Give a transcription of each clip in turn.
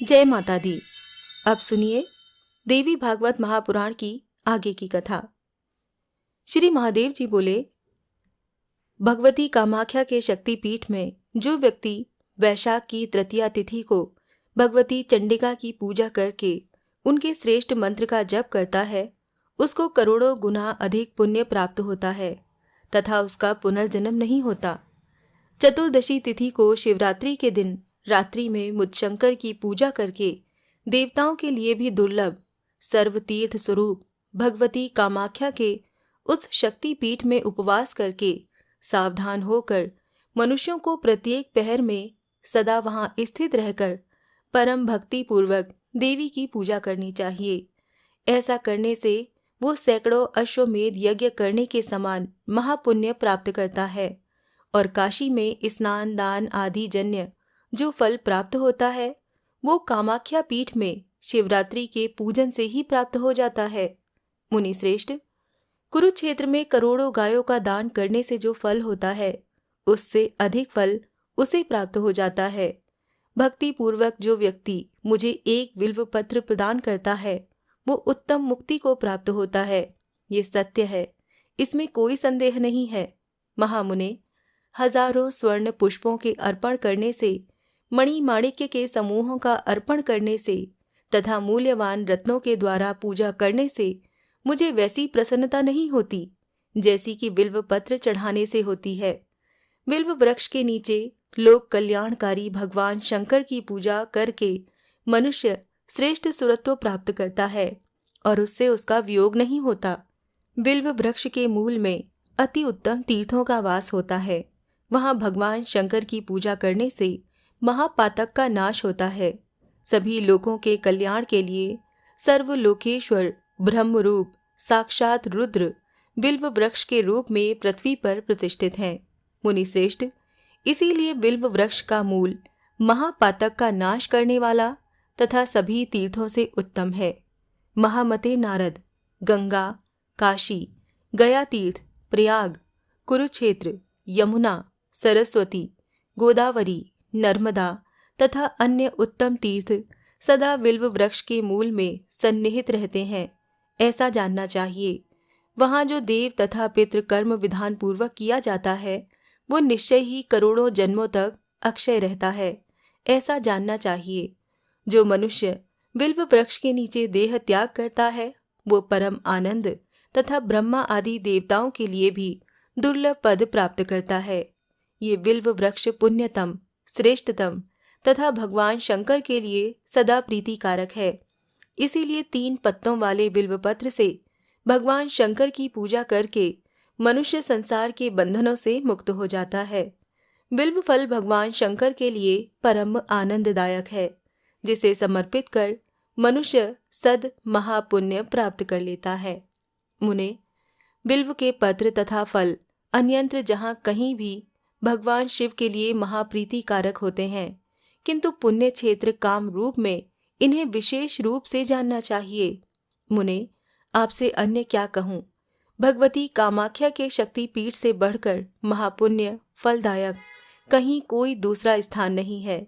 जय माता दी। अब सुनिए देवी भागवत महापुराण की आगे की कथा। श्री महादेव जी बोले, भगवती कामाख्या के शक्तिपीठ में जो व्यक्ति वैशाख की तृतीया तिथि को भगवती चंडिका की पूजा करके उनके श्रेष्ठ मंत्र का जप करता है, उसको करोड़ों गुना अधिक पुण्य प्राप्त होता है तथा उसका पुनर्जन्म नहीं होता। चतुर्दशी तिथि को शिवरात्रि के दिन रात्रि में मुझ शंकर की पूजा करके देवताओं के लिए भी दुर्लभ सर्वतीर्थ स्वरूप भगवती कामाख्या के उस शक्ति पीठ में उपवास करके सावधान होकर मनुष्यों को प्रत्येक पहर में सदा वहां स्थित रहकर परम भक्ति पूर्वक देवी की पूजा करनी चाहिए। ऐसा करने से वो सैकड़ों अश्वमेध यज्ञ करने के समान महापुण्य प्राप्त करता है और काशी में स्नान दान आदि जन्य जो फल प्राप्त होता है वो कामाख्या पीठ में शिवरात्रि के पूजन से ही प्राप्त हो जाता है। मुनि श्रेष्ठ, कुरुक्षेत्र में करोड़ों गायों का दान करने से जो फल होता है उससे अधिक फल उसे प्राप्त हो जाता है। भक्ति पूर्वक जो व्यक्ति मुझे एक बिल्व पत्र प्रदान करता है वो उत्तम मुक्ति को प्राप्त होता है। ये सत्य है, इसमें कोई संदेह नहीं है। महामुने, हजारों स्वर्ण पुष्पों के अर्पण करने से, मणि माणिक्य के समूहों का अर्पण करने से तथा मूल्यवान रत्नों के द्वारा पूजा करने से मुझे वैसी प्रसन्नता नहीं होती जैसी कि बिल्व पत्र चढ़ाने से होती है। बिल्व वृक्ष के नीचे लोक कल्याणकारी भगवान शंकर की पूजा करके मनुष्य श्रेष्ठ सुरत्व प्राप्त करता है और उससे उसका वियोग नहीं होता। बिल्व वृक्ष के मूल में अति उत्तम तीर्थों का वास होता है। वहां भगवान शंकर की पूजा करने से महापातक का नाश होता है। सभी लोगों के कल्याण के लिए सर्वलोकेश्वर ब्रह्म रूप साक्षात रुद्र बिल्व वृक्ष के रूप में पृथ्वी पर प्रतिष्ठित हैं। मुनि श्रेष्ठ, इसीलिए बिल्व वृक्ष का मूल महापातक का नाश करने वाला तथा सभी तीर्थों से उत्तम है। महामते नारद, गंगा, काशी, गया तीर्थ, प्रयाग, कुरुक्षेत्र, यमुना, सरस्वती, गोदावरी, नर्मदा तथा अन्य उत्तम तीर्थ सदा बिल्व वृक्ष के मूल में सन्निहित रहते हैं, ऐसा जानना चाहिए। वहां जो देव तथा पितृ कर्म विधान पूर्वक किया जाता है वो निश्चय ही करोड़ों जन्मों तक अक्षय रहता है, ऐसा जानना चाहिए। जो मनुष्य बिल्व वृक्ष के नीचे देह त्याग करता है वो परम आनंद तथा ब्रह्मा आदि देवताओं के लिए भी दुर्लभ पद प्राप्त करता है। ये बिल्व वृक्ष पुण्यतम, श्रेष्ठतम तथा भगवान शंकर के लिए सदा प्रीतिकारक है। इसीलिए 3 पत्तों वाले बिल्व पत्र से भगवान शंकर की पूजा करके मनुष्य संसार के बंधनों से मुक्त हो जाता है। बिल्व फल भगवान शंकर के लिए परम आनंददायक है, जिसे समर्पित कर मनुष्य सद महापुण्य प्राप्त कर लेता है। मुने, बिल्व के पत्र तथा फल अन्यंत्र जहाँ कहीं भी भगवान शिव के लिए महाप्रीतिकारक होते हैं, किंतु पुण्य क्षेत्र काम रूप में इन्हें विशेष रूप से जानना चाहिए। मुने, आपसे अन्य क्या कहूँ, भगवती कामाख्या के शक्ति पीठ से बढ़कर महापुण्य फलदायक कहीं कोई दूसरा स्थान नहीं है।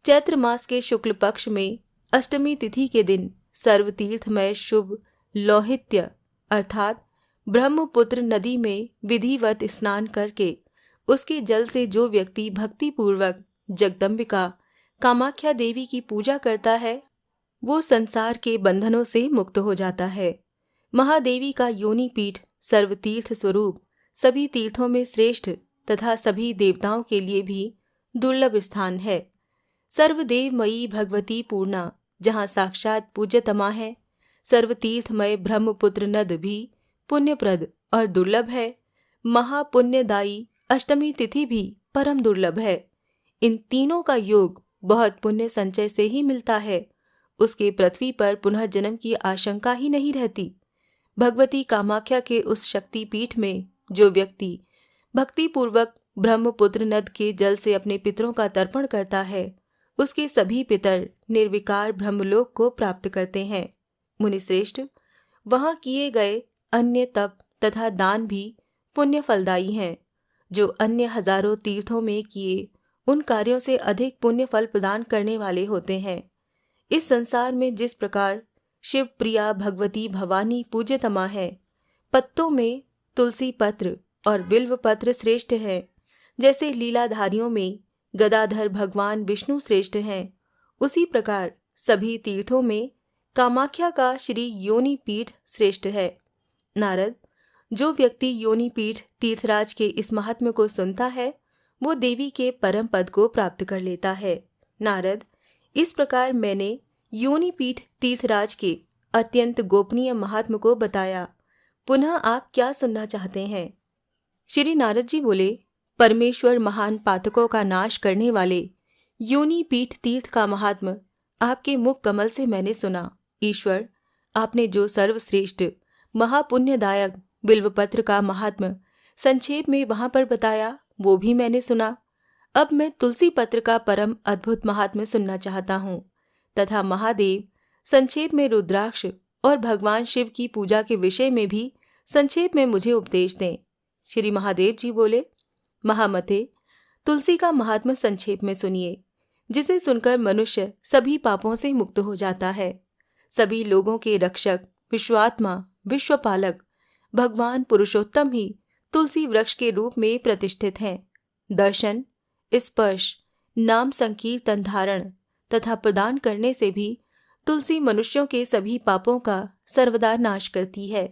चैत्र मास के शुक्ल पक्ष में अष्टमी तिथि के दिन सर्वतीर्थमय शुभ लौहित्य अर्थात ब्रह्मपुत्र नदी में विधिवत स्नान करके उसके जल से जो व्यक्ति भक्ति पूर्वक जगदम्बिका कामाख्या देवी की पूजा करता है वो संसार के बंधनों से मुक्त हो जाता है। महादेवी का योनि पीठ सर्वतीर्थ स्वरूप सभी तीर्थों में श्रेष्ठ तथा सभी देवताओं के लिए भी दुर्लभ स्थान है। सर्वदेवमयी भगवती पूर्णा जहाँ साक्षात पूज्यतमा है, सर्वतीर्थमय ब्रह्मपुत्र नद भी पुण्यप्रद और दुर्लभ है। महापुण्यदायी अष्टमी तिथि भी परम दुर्लभ है। इन तीनों का योग बहुत पुण्य संचय से ही मिलता है। उसके पृथ्वी पर पुनः जन्म की आशंका ही नहीं रहती। भगवती कामाख्या के उस शक्ति पीठ में जो व्यक्ति भक्ति पूर्वक ब्रह्मपुत्र नद के जल से अपने पितरों का तर्पण करता है उसके सभी पितर निर्विकार ब्रह्मलोक को प्राप्त करते हैं। मुनिश्रेष्ठ, वहां किए गए अन्य तप तथा दान भी पुण्य फलदायी हैं, जो अन्य हजारों तीर्थों में किए उन कार्यों से अधिक पुण्य फल प्रदान करने वाले होते हैं। इस संसार में जिस प्रकार शिव प्रिया भगवती भवानी पूज्यतमा है, पत्तों में तुलसी पत्र और बिल्व पत्र श्रेष्ठ है, जैसे लीलाधारियों में गदाधर भगवान विष्णु श्रेष्ठ हैं, उसी प्रकार सभी तीर्थों में कामाख्या का श्री योनि पीठ श्रेष्ठ है। नारद, जो व्यक्ति योनि पीठ तीर्थराज के इस महात्म्य को सुनता है, वो देवी के परम पद को प्राप्त कर लेता है। नारद, इस प्रकार मैंने योनि पीठ तीर्थराज के अत्यंत गोपनीय महात्म्य को बताया। पुनः आप क्या सुनना चाहते हैं? श्री नारद जी बोले, परमेश्वर महान पातकों का नाश करने वाले योनि पीठ तीर्थ का महात्म्य आपके मुख कमल से मैंने सुना। ईश्वर, आपने जो सर्वश्रेष्ठ महापुण्यदायक बिल्वपत्र का महात्म्य संक्षेप में वहां पर बताया, वो भी मैंने सुना। अब मैं तुलसी पत्र का परम अद्भुत महात्म्य सुनना चाहता हूँ, तथा महादेव संक्षेप में रुद्राक्ष और भगवान शिव की पूजा के विषय में भी संक्षेप में मुझे उपदेश दें। श्री महादेव जी बोले, महामते, तुलसी का महात्म्य संक्षेप में सुनिए, जिसे सुनकर मनुष्य सभी पापों से मुक्त हो जाता है। सभी लोगों के रक्षक, विश्वात्मा, विश्वपालक भगवान पुरुषोत्तम ही तुलसी वृक्ष के रूप में प्रतिष्ठित हैं। दर्शन, स्पर्श, नाम संकीर्तन धारण तथा प्रदान करने से भी तुलसी मनुष्यों के सभी पापों का सर्वदा नाश करती है।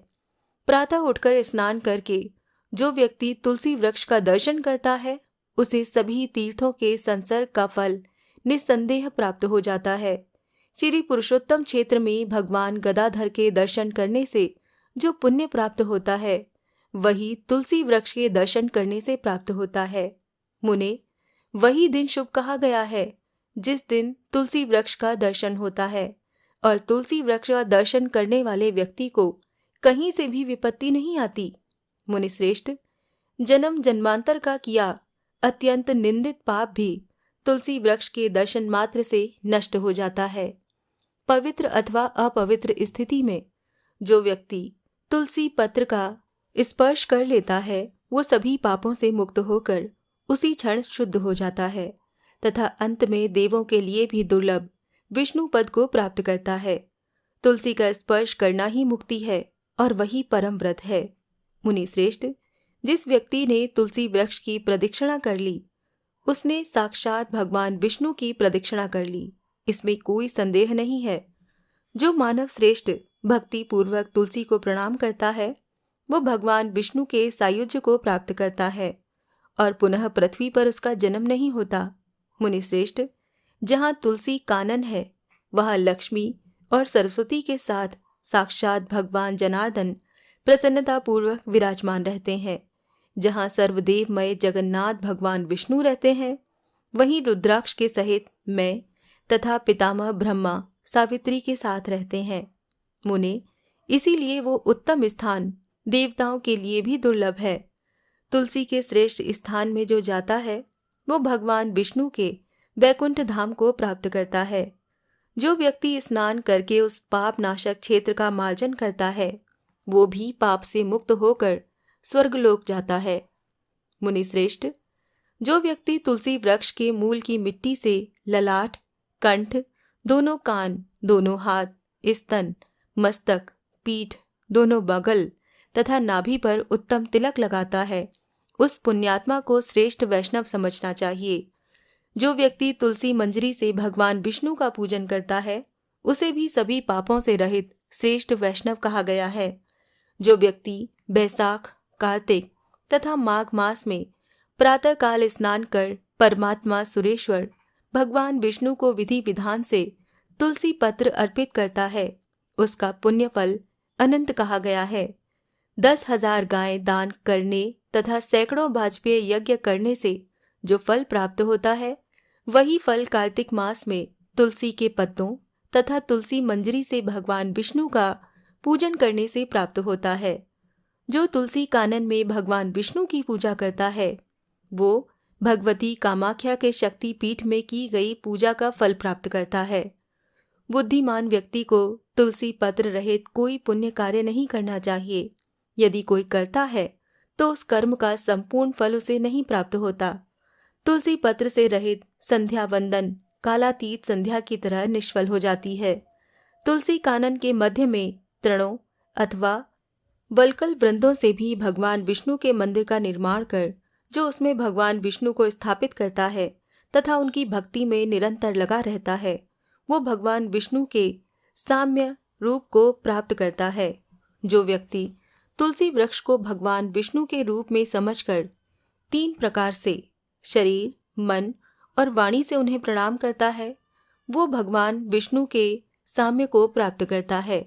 प्रातः उठकर स्नान करके जो व्यक्ति तुलसी वृक्ष का दर्शन करता है, उसे सभी तीर्थों के संसर्ग का फल निस्संदेह प्राप्त हो जाता है। श्री पुरुषोत्तम क्षेत्र में भगवान गदाधर के दर्शन करने से जो पुण्य प्राप्त होता है, वही तुलसी वृक्ष के दर्शन करने से प्राप्त होता है। मुने, वही दिन शुभ कहा गया है जिस दिन तुलसी वृक्ष का दर्शन होता है, और तुलसी वृक्ष का दर्शन करने वाले व्यक्ति को कहीं से भी विपत्ति नहीं आती। मुनि श्रेष्ठ, जन्म जन्मांतर का किया अत्यंत निंदित पाप भी तुलसी वृक्ष के दर्शन मात्र से नष्ट हो जाता है। पवित्र अथवा अपवित्र स्थिति में जो व्यक्ति तुलसी पत्र का स्पर्श कर लेता है, वो सभी पापों से मुक्त होकर उसी क्षण शुद्ध हो जाता है, तथा अंत में देवों के लिए भी दुर्लभ विष्णु पद को प्राप्त करता है। तुलसी का स्पर्श करना ही मुक्ति है, और वही परम व्रत है। मुनि श्रेष्ठ, जिस व्यक्ति ने तुलसी वृक्ष की प्रदक्षिणा कर ली, उसने साक्षात भगवान विष्णु की प्रदक्षिणा कर ली, इसमें कोई संदेह नहीं है। जो मानव श्रेष्ठ भक्ति पूर्वक तुलसी को प्रणाम करता है, वो भगवान विष्णु के सायुज्य को प्राप्त करता है, और पुनः पृथ्वी पर उसका जन्म नहीं होता। मुनि श्रेष्ठ, जहाँ तुलसी कानन है, वहाँ लक्ष्मी और सरस्वती के साथ साक्षात भगवान जनार्दन प्रसन्नता पूर्वक विराजमान रहते हैं। जहाँ सर्वदेवमय जगन्नाथ भगवान विष्णु रहते हैं, वहीं रुद्राक्ष के सहित मैं तथा पितामह ब्रह्मा सावित्री के साथ रहते हैं। मुने, इसीलिए वो उत्तम स्थान देवताओं के लिए भी दुर्लभ है। तुलसी के श्रेष्ठ स्थान में जो जाता है, वो भगवान विष्णु के वैकुंठ धाम को प्राप्त करता है। जो व्यक्ति स्नान करके उस पाप नाशक क्षेत्र का मार्जन करता है, वो भी पाप से मुक्त होकर स्वर्गलोक जाता है। मुनि श्रेष्ठ, जो व्यक्ति तुलसी वृक्ष के मूल की मिट्टी से ललाट, कंठ, दोनों कान, दोनों हाथ, स्तन, मस्तक, पीठ, दोनों बगल तथा नाभि पर उत्तम तिलक लगाता है, उस पुण्यात्मा को श्रेष्ठ वैष्णव समझना चाहिए। जो व्यक्ति तुलसी मंजरी से भगवान विष्णु का पूजन करता है, उसे भी सभी पापों से रहित श्रेष्ठ वैष्णव कहा गया है। जो व्यक्ति बैसाख, कार्तिक तथा माघ मास में प्रातः काल स्नान कर परमात्मा सुरेश्वर भगवान विष्णु को विधि विधान से तुलसी पत्र अर्पित करता है, उसका पुण्य फल अनंत कहा गया है। 10,000 गायें दान करने तथा सैकड़ों वाजपेय यज्ञ करने से जो फल प्राप्त होता है, वही फल कार्तिक मास में तुलसी के पत्तों तथा तुलसी मंजरी से भगवान विष्णु का पूजन करने से प्राप्त होता है। जो तुलसी कानन में भगवान विष्णु की पूजा करता है, वो भगवती कामाख्या के शक्ति पीठ में की गई पूजा का फल प्राप्त करता है। बुद्धिमान व्यक्ति को तुलसी पत्र रहित कोई पुण्य कार्य नहीं करना चाहिए। यदि कोई करता है तो उस कर्म का संपूर्ण फल उसे नहीं प्राप्त होता। तुलसी पत्र से रहित संध्या वंदन, कालातीत संध्या की तरह निष्फल हो जाती है। तुलसी कानन के मध्य में तृणों अथवा वल्कल वृंदों से भी भगवान विष्णु के मंदिर का निर्माण कर जो उसमें भगवान विष्णु को स्थापित करता है तथा उनकी भक्ति में निरंतर लगा रहता है, वो भगवान विष्णु के साम्य रूप को प्राप्त करता है। जो व्यक्ति तुलसी वृक्ष को भगवान विष्णु के रूप में समझकर 3 प्रकार से शरीर, मन और वाणी से उन्हें प्रणाम करता है, वो भगवान विष्णु के साम्य को प्राप्त करता है।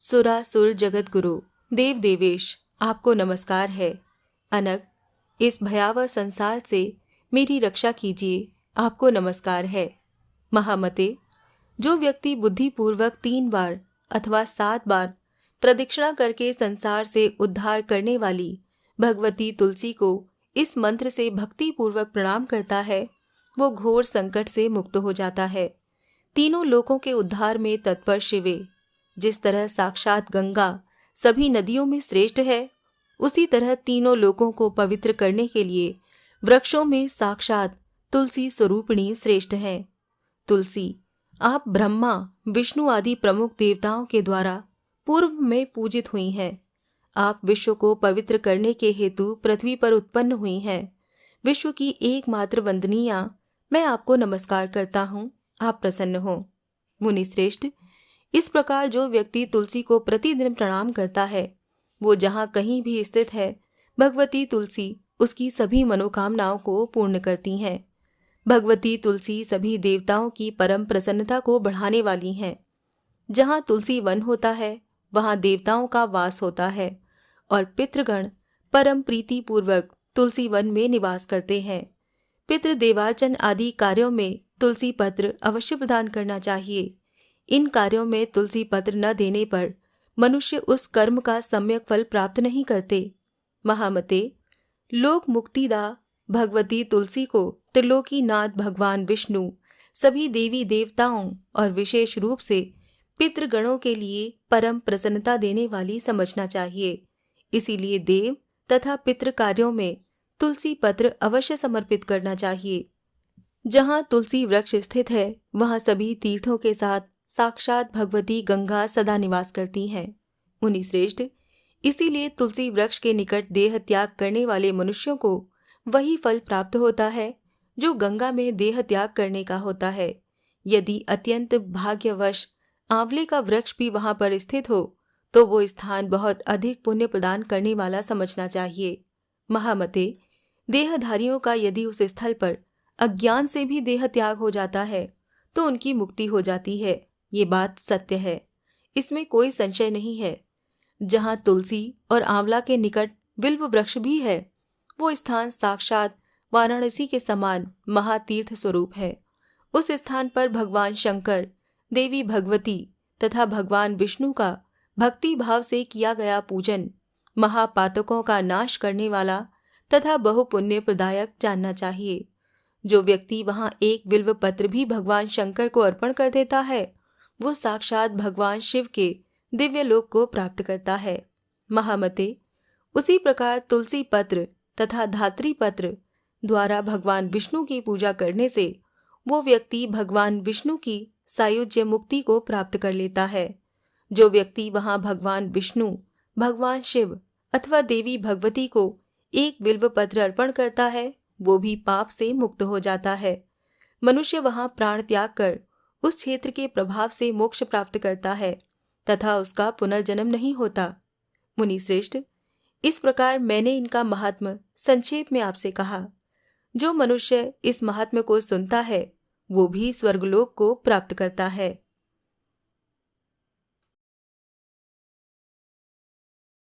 सुरासुर जगत गुरु देव देवेश, आपको नमस्कार है। अनग, इस भयावह संसार से मेरी रक्षा कीजिए, आपको नमस्कार है। महामते, जो व्यक्ति बुद्धिपूर्वक 3 बार अथवा 7 बार प्रदक्षिणा करके संसार से उद्धार करने वाली भगवती तुलसी को इस मंत्र से भक्ति पूर्वक प्रणाम करता है, वो घोर संकट से मुक्त हो जाता है। तीनों लोकों के उद्धार में तत्पर शिवे, जिस तरह साक्षात गंगा सभी नदियों में श्रेष्ठ है, उसी तरह तीनों लोकों को पवित्र करने के लिए वृक्षों में साक्षात तुलसी स्वरूपिणी श्रेष्ठ है। तुलसी, आप ब्रह्मा, विष्णु आदि प्रमुख देवताओं के द्वारा पूर्व में पूजित हुई हैं। आप विश्व को पवित्र करने के हेतु पृथ्वी पर उत्पन्न हुई हैं। विश्व की एकमात्र वंदनीया, मैं आपको नमस्कार करता हूँ, आप प्रसन्न हो। मुनि श्रेष्ठ, इस प्रकार जो व्यक्ति तुलसी को प्रतिदिन प्रणाम करता है, वो जहाँ कहीं भी स्थित है, भगवती तुलसी उसकी सभी मनोकामनाओं को पूर्ण करती हैं। भगवती तुलसी सभी देवताओं की परम प्रसन्नता को बढ़ाने वाली हैं। जहाँ तुलसी वन होता है, वहाँ देवताओं का वास होता है और पितृगण परम प्रीति पूर्वक तुलसी वन में निवास करते हैं। पितृ देवार्चन आदि कार्यों में तुलसी पत्र अवश्य प्रदान करना चाहिए। इन कार्यों में तुलसी पत्र न देने पर मनुष्य उस कर्म का सम्यक फल प्राप्त नहीं करते। महामते, लोक मुक्तिदा भगवती तुलसी को त्रिलोकीनाथ भगवान विष्णु सभी देवी देवताओं और विशेष रूप से पितृगणों के लिए परम प्रसन्नता देने वाली समझना चाहिए। इसीलिए देव तथा पितृ कार्यों में तुलसी पत्र अवश्य समर्पित करना चाहिए। जहाँ तुलसी वृक्ष स्थित है, वहाँ सभी तीर्थों के साथ साक्षात भगवती गंगा सदा निवास करती हैं। मुनि श्रेष्ठ, इसीलिए तुलसी वृक्ष के निकट देह त्याग करने वाले मनुष्यों को वही फल प्राप्त होता है जो गंगा में देह त्याग करने का होता है। यदि अत्यंत भाग्यवश आंवले का वृक्ष भी वहां पर स्थित हो, तो वो स्थान बहुत अधिक पुण्य प्रदान करने वाला समझना चाहिए। महामते, देहधारियों का यदि उस स्थल पर अज्ञान से भी देह त्याग हो जाता है, तो उनकी मुक्ति हो जाती है। ये बात सत्य है, इसमें कोई संशय नहीं है। जहाँ तुलसी और आंवला के निकट बिल्व वृक्ष भी है, वो स्थान साक्षात वाराणसी के समान महातीर्थ स्वरूप है। उस स्थान पर भगवान शंकर, देवी भगवती तथा भगवान विष्णु का भक्ति भाव से किया गया पूजन महापातकों का नाश करने वाला तथा बहुपुण्य प्रदायक जानना चाहिए। जो व्यक्ति वहां एक बिल्व पत्र भी भगवान शंकर को अर्पण कर देता है, वो साक्षात भगवान शिव के दिव्य लोक को प्राप्त करता है। महामते, उसी प्रकार तुलसी पत्र तथा धात्री पत्र द्वारा भगवान विष्णु की पूजा करने से वो व्यक्ति भगवान विष्णु की सायुज्य मुक्ति को प्राप्त कर लेता है। जो व्यक्ति वहां भगवान विष्णु, भगवान शिव अथवा देवी भगवती को एक बिल्व पत्र अर्पण करता है, वो भी पाप से मुक्त हो जाता है। मनुष्य वहां प्राण त्याग कर उस क्षेत्र के प्रभाव से मोक्ष प्राप्त करता है तथा उसका पुनर्जन्म नहीं होता। मुनि श्रेष्ठ, इस प्रकार मैंने इनका महात्म्य संक्षेप में आपसे कहा। जो मनुष्य इस महात्म्य को सुनता है, वो भी स्वर्गलोक को प्राप्त करता है।